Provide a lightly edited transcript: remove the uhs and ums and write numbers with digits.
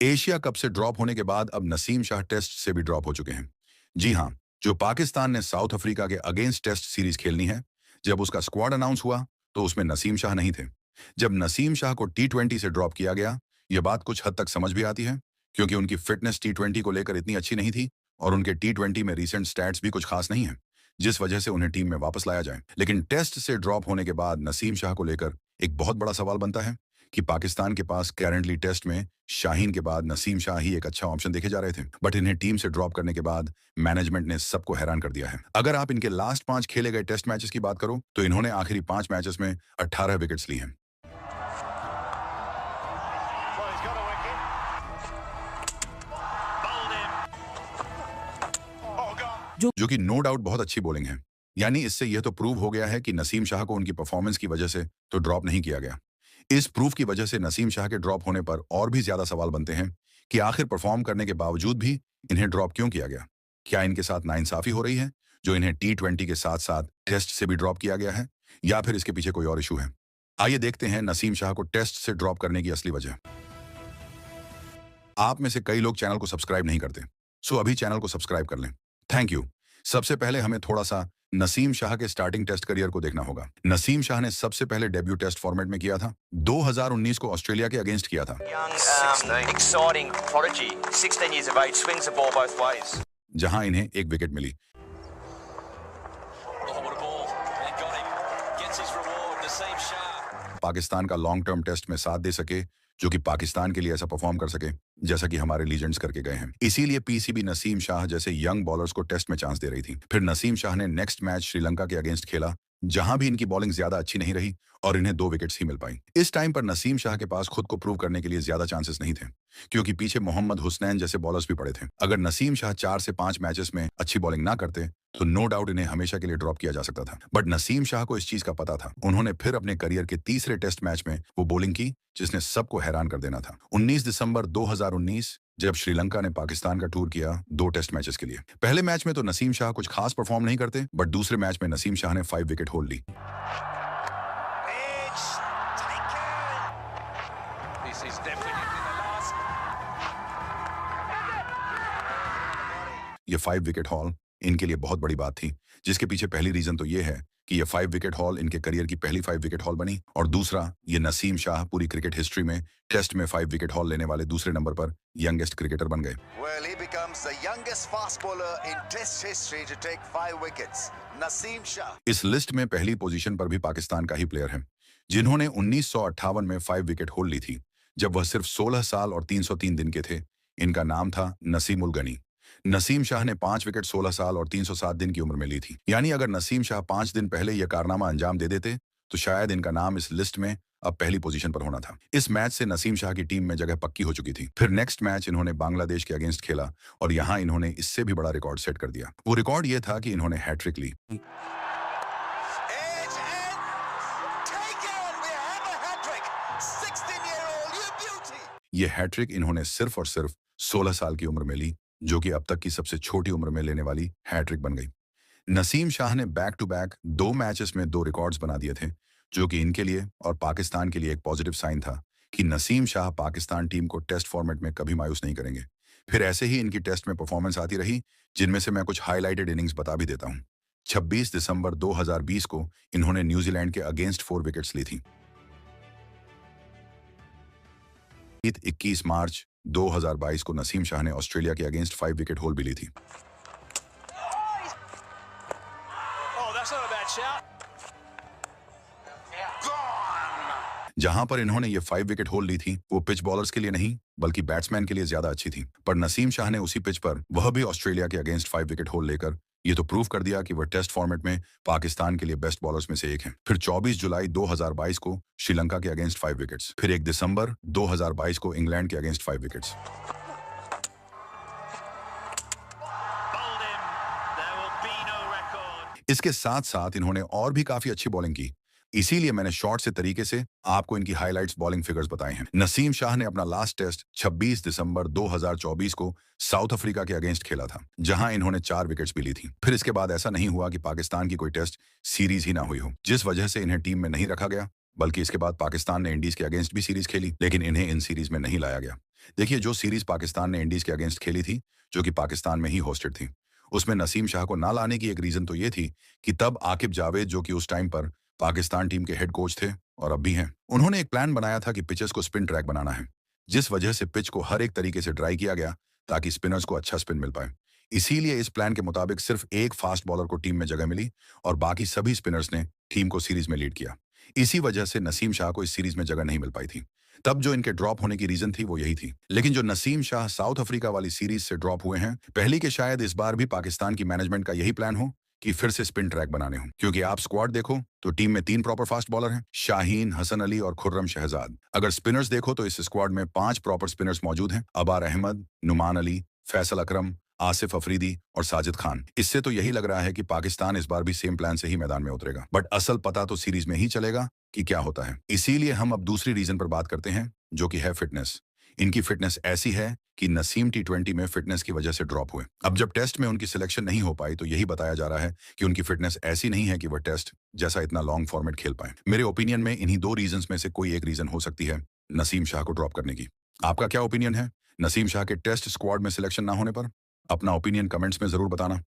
Asia cup से drop होने के बाद अब नसीम शाह टेस्ट से भी ड्रॉप हो चुके हैं। जी हाँ, जो पाकिस्तान ने साउथ अफ्रीका के अगेंस्ट टेस्ट सीरीज खेलनी है, जब उसका स्क्वाड अनाउंस हुआ तो उसमें नसीम शाह नहीं थे। जब नसीम शाह को टी20 से ड्रॉप किया गया, यह बात कुछ हद तक समझ भी आती है, क्योंकि उनकी फिटनेस टी20 को लेकर इतनी अच्छी नहीं थी और उनके टी20 में रीसेंट स्टैट्स भी कुछ खास नहीं है, जिस वजह से उन्हें टीम में वापस लाया जाए। लेकिन टेस्ट से ड्रॉप होने के बाद नसीम शाह को लेकर एक बहुत बड़ा सवाल बनता है कि पाकिस्तान के पास करेंटली टेस्ट में शाहीन के बाद नसीम शाह ही एक अच्छा ऑप्शन देखे जा रहे थे, बट इन्हें टीम से ड्रॉप करने के बाद मैनेजमेंट ने सबको हैरान कर दिया है। अगर आप इनके लास्ट 5 खेले गए टेस्ट मैचेस की बात करो तो इन्होंने आखिरी 5 मैचेस में 18 विकेट्स ली हैं। जो कि नो डाउट बहुत अच्छी बॉलिंग है। यानी इससे यह तो प्रूव हो गया है कि नसीम शाह को उनकी परफॉर्मेंस की वजह से तो ड्रॉप नहीं किया गया। इस प्रूफ की वजह से नसीम शाह के ड्रॉप होने पर और भी ज्यादा सवाल बनते हैं कि आखिर परफॉर्म करने के बावजूद भी इन्हें ड्रॉप क्यों किया गया। क्या इनके साथ नाइंसाफी हो रही है जो इन्हें टी20 के साथ साथ टेस्ट से भी ड्रॉप किया गया है, या फिर इसके पीछे कोई और इशू है। आइए देखते हैं नसीम शाह को टेस्ट से ड्रॉप करने की असली वजह। आप में से कई लोग चैनल को सब्सक्राइब नहीं करते, सो अभी चैनल को सब्सक्राइब कर लें। Thank you. सबसे पहले हमें थोड़ा सा नसीम शाह के स्टार्टिंग टेस्ट करियर को देखना होगा। नसीम शाह ने सबसे पहले डेब्यू टेस्ट फॉर्मेट में किया था। 2019 को ऑस्ट्रेलिया के अगेंस्ट किया था, exciting prodigy, 16 years of age, swings the ball both ways. जहां इन्हें एक विकेट मिली। पाकिस्तान का लॉन्ग टर्म टेस्ट में साथ दे सके, जो कि पाकिस्तान के लिए ऐसा परफॉर्म कर सके जैसा कि हमारे लीजेंड्स करके गए हैं। इसीलिए पीसीबी नसीम शाह जैसे यंग बॉलर्स को टेस्ट में चांस दे रही थी। फिर नसीम शाह ने नेक्स्ट मैच श्रीलंका के अगेंस्ट खेला, जहां भी इनकी बॉलिंग ज्यादा अच्छी नहीं रही और इन्हें 2 विकेट्स ही मिल पाई। इस टाइम पर नसीम शाह के पास खुद को प्रूव करने के लिए ज्यादा चांसेस नहीं थे, क्योंकि पीछे मोहम्मद हुसनैन जैसे बॉलर्स भी पड़े थे। अगर नसीम शाह 4 से 5 मैचेस में अच्छी बॉलिंग ना करते तो नो डाउट इन्हें हमेशा के लिए ड्रॉप किया जा सकता था। बट नसीम शाह को इस चीज का पता था। उन्होंने फिर अपने करियर के तीसरे टेस्ट मैच में वो बॉलिंग की जिसने सबको हैरान कर देना था। 19 दिसंबर 2019 जब श्रीलंका ने पाकिस्तान का टूर किया 2 टेस्ट मैचेस के लिए। पहले मैच में तो नसीम शाह कुछ खास परफॉर्म नहीं करते, बट दूसरे मैच में नसीम शाह ने 5 विकेट होल्ड ली। ये 5 विकेट हॉल इनके लिए बहुत बड़ी बात थी, जिसके पीछे पहली रीजन तो ये है कि ये 5 विकेट हॉल इनके करियर की पहली 5 विकेट हॉल बनी, और दूसरा ये नसीम शाह पूरी क्रिकेट हिस्ट्री में टेस्ट में 5 विकेट हॉल लेने वाले दूसरे नंबर पर यंगेस्ट क्रिकेटर बन गए। Well, he becomes the youngest fast bowler in Test history to take 5 wickets. Naseem Shah. इस लिस्ट में पहली पोजीशन पर भी पाकिस्तान का ही प्लेयर है, जिन्होंने 1958 में 5 विकेट होल्ड ली थी, जब वह सिर्फ 16 साल और 303 दिन के थे। इनका नाम था नसीमुल गनी। नसीम शाह ने 5 विकेट 16 साल और 307 दिन की उम्र में ली थी। यानी अगर नसीम शाह 5 दिन पहले यह कारनामा अंजाम दे देते तो शायद इनका नाम इस लिस्ट में अब पहली पोजीशन पर होना था। इस मैच से नसीम शाह की टीम में जगह पक्की हो चुकी थी। फिर नेक्स्ट मैच इन्होंने बांग्लादेश के अगेंस्ट खेला और यहां इन्होंने इससे भी बड़ा रिकॉर्ड सेट कर दिया। वो रिकॉर्ड ये था कि इन्होंने हैट्रिक ली। ये हैट्रिक इन्होंने सिर्फ और सिर्फ 16 साल की उम्र में ली, जो कि अब तक की सबसे छोटी उम्र में लेने वाली हैट्रिक बन गई। नसीम शाह ने बैक टू बैक 2 मैचेस में 2 रिकॉर्ड्स बना दिए थे, जो कि इनके लिए और पाकिस्तान के लिए एक पॉजिटिव साइन था कि नसीम शाह पाकिस्तान टीम को टेस्ट फॉर्मेट में कभी मायूस नहीं करेंगे। फिर ऐसे ही इनकी टेस्ट में परफॉर्मेंस आती रही, जिनमें से मैं कुछ हाईलाइटेड इनिंग्स बता भी देता हूँ। 26 दिसंबर 2020 को इन्होंने न्यूजीलैंड के अगेंस्ट 4 विकेट्स ली थी। 21 मार्च 2022 को नसीम शाह ने ऑस्ट्रेलिया के अगेंस्ट 5 विकेट होल्ड भी ली थी। जहां पर इन्होंने ये 5 विकेट होल्ड ली थी, वो पिच बॉलर्स के लिए नहीं बल्कि बैट्समैन के लिए ज्यादा अच्छी थी। पर नसीम शाह ने उसी पिच पर वह भी ऑस्ट्रेलिया के अगेंस्ट 5 विकेट होल्ड लेकर ये तो प्रूव कर दिया कि वह टेस्ट फॉर्मेट में पाकिस्तान के लिए बेस्ट बॉलर्स में से एक हैं। फिर 24 जुलाई 2022 को श्रीलंका के अगेंस्ट 5 विकेट्स। फिर 1 दिसंबर 2022 को इंग्लैंड के अगेंस्ट 5 विकेट्स। इसके साथ साथ इन्होंने और भी काफी अच्छी बॉलिंग की, इसीलिए मैंने शॉर्ट से तरीके से आपको इनकी हाइलाइट्स बॉलिंग फिगर्स बताए हैं। नसीम शाह ने अपना लास्ट टेस्ट 26 दिसंबर 2024 को साउथ अफ्रीका के अगेंस्ट खेला था, जहां इन्होंने 4 विकेट्स भी ली थी। फिर इसके बाद ऐसा नहीं हुआ कि पाकिस्तान की कोई टेस्ट सीरीज ही ना हुई हो, जिस वजह से इन्हें टीम में नहीं रखा गया बल्कि इसके बाद पाकिस्तान ने इंडीज के अगेंस्ट भी सीरीज खेली, लेकिन इन्हें इन सीरीज में नहीं लाया गया। देखिए, जो सीरीज पाकिस्तान ने इंडीज के अगेंस्ट खेली थी, जो कि पाकिस्तान में ही होस्टेड थी, उसमें नसीम शाह को ना लाने की एक रीजन तो ये थी कि तब आकिब जावेद, जो कि उस टाइम पर पाकिस्तान टीम के हेड कोच थे और अब भी हैं, उन्होंने एक प्लान बनाया था कि पिचेस को स्पिन ट्रैक बनाना है, जिस वजह से पिच को हर एक तरीके से ड्राई किया गया ताकि स्पिनर्स को अच्छा स्पिन मिल पाए। इसीलिए इस प्लान के मुताबिक सिर्फ एक फास्ट बॉलर को टीम में जगह मिली और बाकी सभी स्पिनर्स ने टीम को सीरीज में लीड किया। इसी वजह से नसीम शाह को इस सीरीज में जगह नहीं मिल पाई थी। तब जो इनके ड्रॉप होने की रीजन थी वो यही थी। लेकिन जो नसीम शाह साउथ अफ्रीका वाली सीरीज से ड्रॉप हुए हैं, पहली के शायद इस बार भी पाकिस्तान की मैनेजमेंट का यही प्लान हो कि फिर से स्पिन ट्रैक बनाने हो, क्योंकि आप स्क्वाड देखो तो टीम में 3 प्रॉपर फास्ट बॉलर हैं, शाहीन, हसन अली और खुर्रम शहजाद। अगर स्पिनर्स देखो तो इस स्क्वाड में 5 प्रॉपर स्पिनर्स मौजूद हैं, अबार अहमद, नुमान अली, फैसल अकरम, आसिफ अफरीदी और साजिद खान। इससे तो यही लग रहा है कि पाकिस्तान इस बार भी सेम प्लान से ही मैदान में उतरेगा, बट असल पता तो सीरीज में ही चलेगा कि क्या होता है। इसीलिए हम अब दूसरी रीजन पर बात करते हैं, जो कि है फिटनेस। इनकी फिटनेस ऐसी है कि नसीम T20 में फिटनेस की वजह से ड्रॉप हुए। अब जब टेस्ट में उनकी सिलेक्शन नहीं हो पाई तो यही बताया जा रहा है कि उनकी फिटनेस ऐसी नहीं है कि वह टेस्ट जैसा इतना लॉन्ग फॉर्मेट खेल पाए। मेरे ओपिनियन में इन्हीं 2 रीजंस में से कोई एक रीजन हो सकती है नसीम शाह को ड्रॉप करने की। आपका क्या ओपिनियन है नसीम शाह के टेस्ट स्क्वाड में सिलेक्शन ना होने पर? अपना ओपिनियन कमेंट्स में जरूर बताना।